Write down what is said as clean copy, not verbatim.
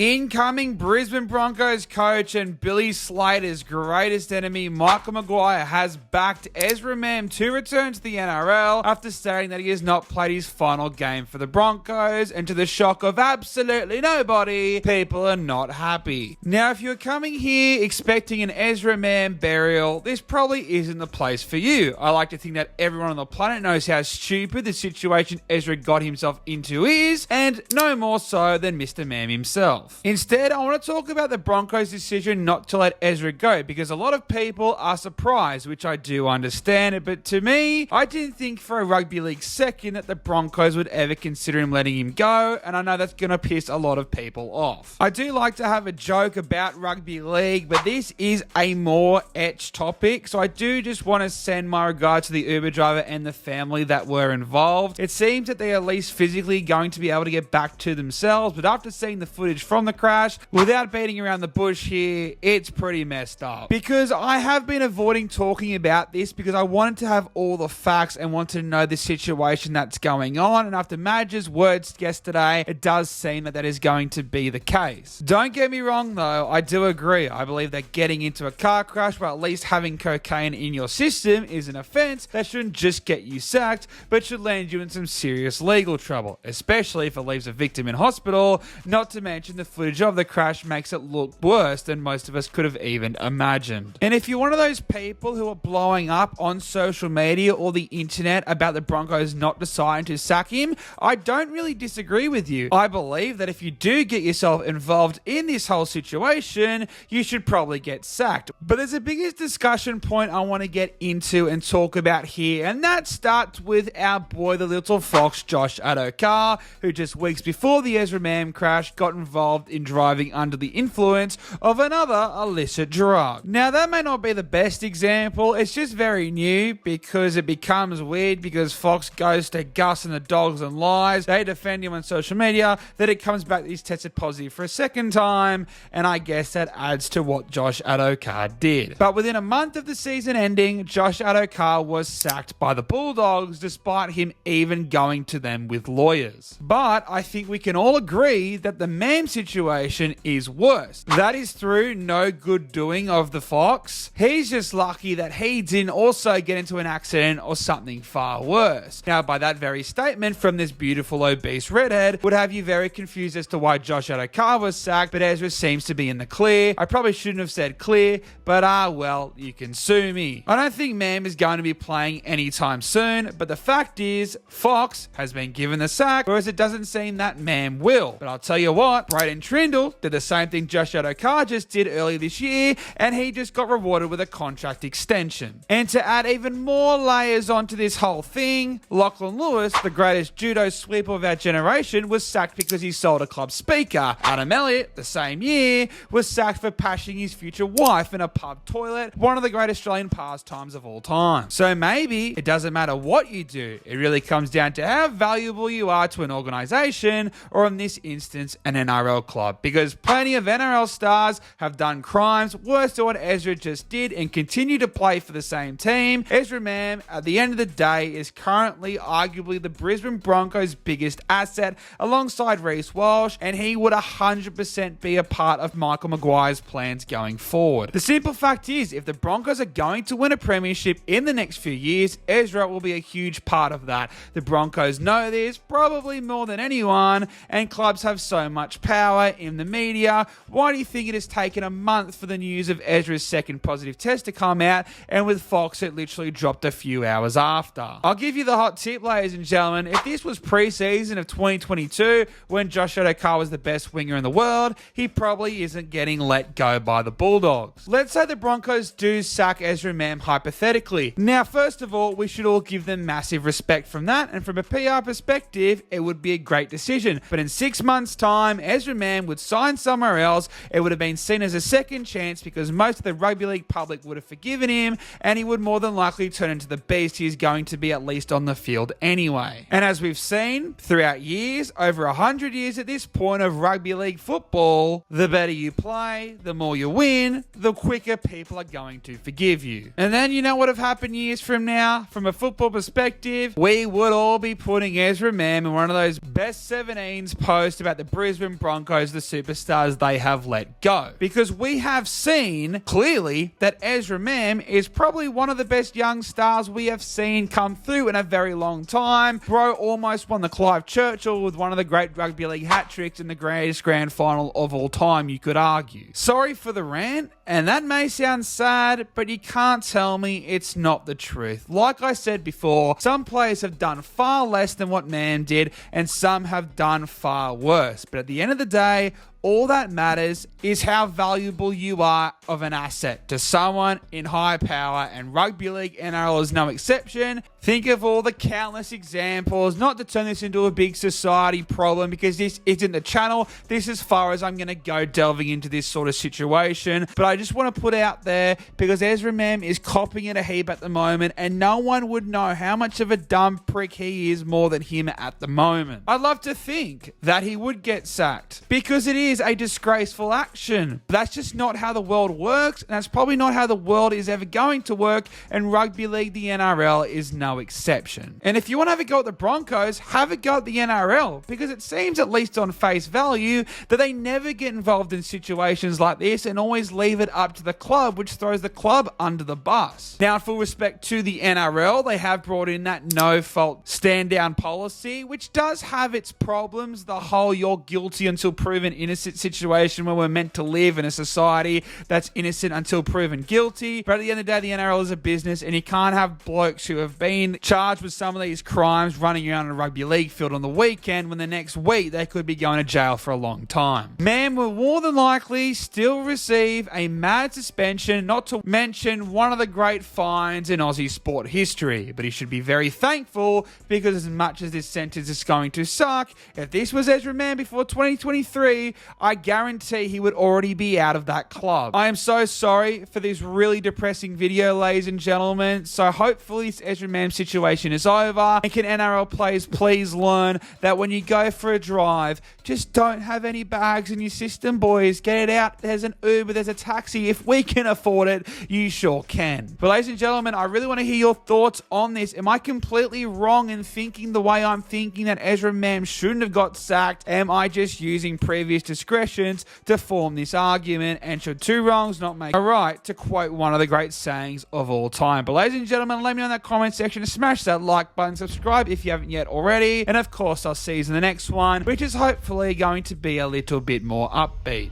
Incoming Brisbane Broncos coach and Billy Slater's greatest enemy, Michael Maguire, has backed Ezra Mam to return to the NRL after stating that he has not played his final game for the Broncos, and to the shock of absolutely nobody, people are not happy. Now, if you're coming here expecting an Ezra Mam burial, this probably isn't the place for you. I like to think that everyone on the planet knows how stupid the situation Ezra got himself into is, and no more so than Mr. Mam himself. Instead, I want to talk about the Broncos' decision not to let Ezra go, because a lot of people are surprised, which I do understand, but to me, I didn't think for a rugby league second that the Broncos would ever consider him letting him go, and I know that's going to piss a lot of people off. I do like to have a joke about rugby league, but this is a more etched topic, so I do just want to send my regards to the Uber driver and the family that were involved. It seems that they're at least physically going to be able to get back to themselves, but after seeing the footage from the crash, without beating around the bush here, it's pretty messed up. Because I have been avoiding talking about this because I wanted to have all the facts and wanted to know the situation that's going on, and after Madge's words yesterday, it does seem that is going to be the case. Don't get me wrong though, I do agree. I believe that getting into a car crash, or at least having cocaine in your system, is an offence that shouldn't just get you sacked, but should land you in some serious legal trouble, especially if it leaves a victim in hospital, not to mention the footage of the crash makes it look worse than most of us could have even imagined. And if you're one of those people who are blowing up on social media or the internet about the Broncos not deciding to sack him, I don't really disagree with you. I believe that if you do get yourself involved in this whole situation, you should probably get sacked. But there's a biggest discussion point I want to get into and talk about here, and that starts with our boy, the little fox, Josh Addo-Carr, who just weeks before the Ezra Mam crash got involved in driving under the influence of another illicit drug. Now, that may not be the best example, it's just very new because it becomes weird because Fox goes to Gus and the dogs and lies. They defend him on social media, then it comes back that he's tested positive for a second time, and I guess that adds to what Josh Addo-Carr did. But within a month of the season ending, Josh Addo-Carr was sacked by the Bulldogs despite him even going to them with lawyers. But I think we can all agree that the Mam situation is worse. That is through no good doing of the Fox. He's just lucky that he didn't also get into an accident or something far worse. Now, by that very statement from this beautiful obese redhead would have you very confused as to why Josh Addo-Carr was sacked, but Ezra seems to be in the clear. I probably shouldn't have said clear, but well, you can sue me. I don't think Mam is going to be playing anytime soon, but the fact is, Fox has been given the sack, whereas it doesn't seem that Mam will. But I'll tell you what, Braden Trindle did the same thing Josh Addo-Carr just did earlier this year, and he just got rewarded with a contract extension. And to add even more layers onto this whole thing, Lachlan Lewis, the greatest judo sweeper of our generation, was sacked because he sold a club speaker. Adam Elliott, the same year, was sacked for pashing his future wife in a pub toilet, one of the great Australian pastimes of all time. So maybe it doesn't matter what you do, it really comes down to how valuable you are to an organisation, or in this instance, an NRL club, because plenty of NRL stars have done crimes worse than what Ezra just did and continue to play for the same team. Ezra Mam, at the end of the day, is currently arguably the Brisbane Broncos' biggest asset alongside Reece Walsh, and he would 100% be a part of Michael Maguire's plans going forward. The simple fact is, if the Broncos are going to win a premiership in the next few years, Ezra will be a huge part of that. The Broncos know this probably more than anyone, and clubs have so much power in the media. Why do you think it has taken a month for the news of Ezra's second positive test to come out, and with Fox it literally dropped a few hours after? I'll give you the hot tip, ladies and gentlemen. If this was pre-season of 2022, when Josh Addo-Carr was the best winger in the world, he probably isn't getting let go by the Bulldogs. Let's say the Broncos do sack Ezra Mam hypothetically. Now, first of all, we should all give them massive respect from that, and from a PR perspective, it would be a great decision. But in 6 months' time, Ezra Mam would sign somewhere else. It would have been seen as a second chance because most of the rugby league public would have forgiven him, and he would more than likely turn into the beast he is going to be, at least on the field anyway. And as we've seen throughout years, over 100 years at this point of rugby league football, the better you play, the more you win, the quicker people are going to forgive you. And then you know what have happened years from now? From a football perspective, we would all be putting Ezra Mam in one of those best 17s posts about the Brisbane Broncos Broncos the superstars they have let go. Because we have seen clearly that Ezra Mam is probably one of the best young stars we have seen come through in a very long time. Bro almost won the Clive Churchill with one of the great rugby league hat tricks in the greatest grand final of all time, you could argue. Sorry for the rant, and that may sound sad, but you can't tell me it's not the truth. Like I said before, some players have done far less than what Mam did, and some have done far worse. But at the end of the day, all that matters is how valuable you are of an asset to someone in high power, and rugby league NRL is no exception. Think of all the countless examples, not to turn this into a big society problem, because this isn't the channel. This is as far as I'm going to go delving into this sort of situation. But I just want to put out there, because Ezra Mam is copping it a heap at the moment, and no one would know how much of a dumb prick he is more than him at the moment. I'd love to think that he would get sacked, because it is a disgraceful action. But that's just not how the world works, and that's probably not how the world is ever going to work, and rugby league, the NRL, is no exception. And if you want to have a go at the Broncos, have a go at the NRL, because it seems, at least on face value, that they never get involved in situations like this and always leave it up to the club, which throws the club under the bus. Now, in full respect to the NRL, they have brought in that no-fault stand-down policy, which does have its problems. The whole "you're guilty until proven innocent" situation, where we're meant to live in a society that's innocent until proven guilty. But at the end of the day, the NRL is a business, and you can't have blokes who have been charged with some of these crimes running around in a rugby league field on the weekend, when the next week they could be going to jail for a long time. Mam will more than likely still receive a mad suspension, not to mention one of the great fines in Aussie sport history. But he should be very thankful, because as much as this sentence is going to suck, if this was Ezra Mam before 2023, I guarantee he would already be out of that club. I am so sorry for this really depressing video, ladies and gentlemen. So hopefully this Ezra Mam situation is over, and can NRL players please learn that when you go for a drive, just don't have any bags in your system, boys. Get it out. There's an Uber, there's a taxi. If we can afford it, you sure can. But ladies and gentlemen, I really want to hear your thoughts on this. Am I completely wrong in thinking the way I'm thinking, that Ezra Mam shouldn't have got sacked? Am I just using previous discretions to form this argument? And should two wrongs not make a right, to quote one of the great sayings of all time? But ladies and gentlemen, let me know in that comment section. Smash that like button, subscribe if you haven't yet already, and of course I'll see you in the next one, which is hopefully going to be a little bit more upbeat.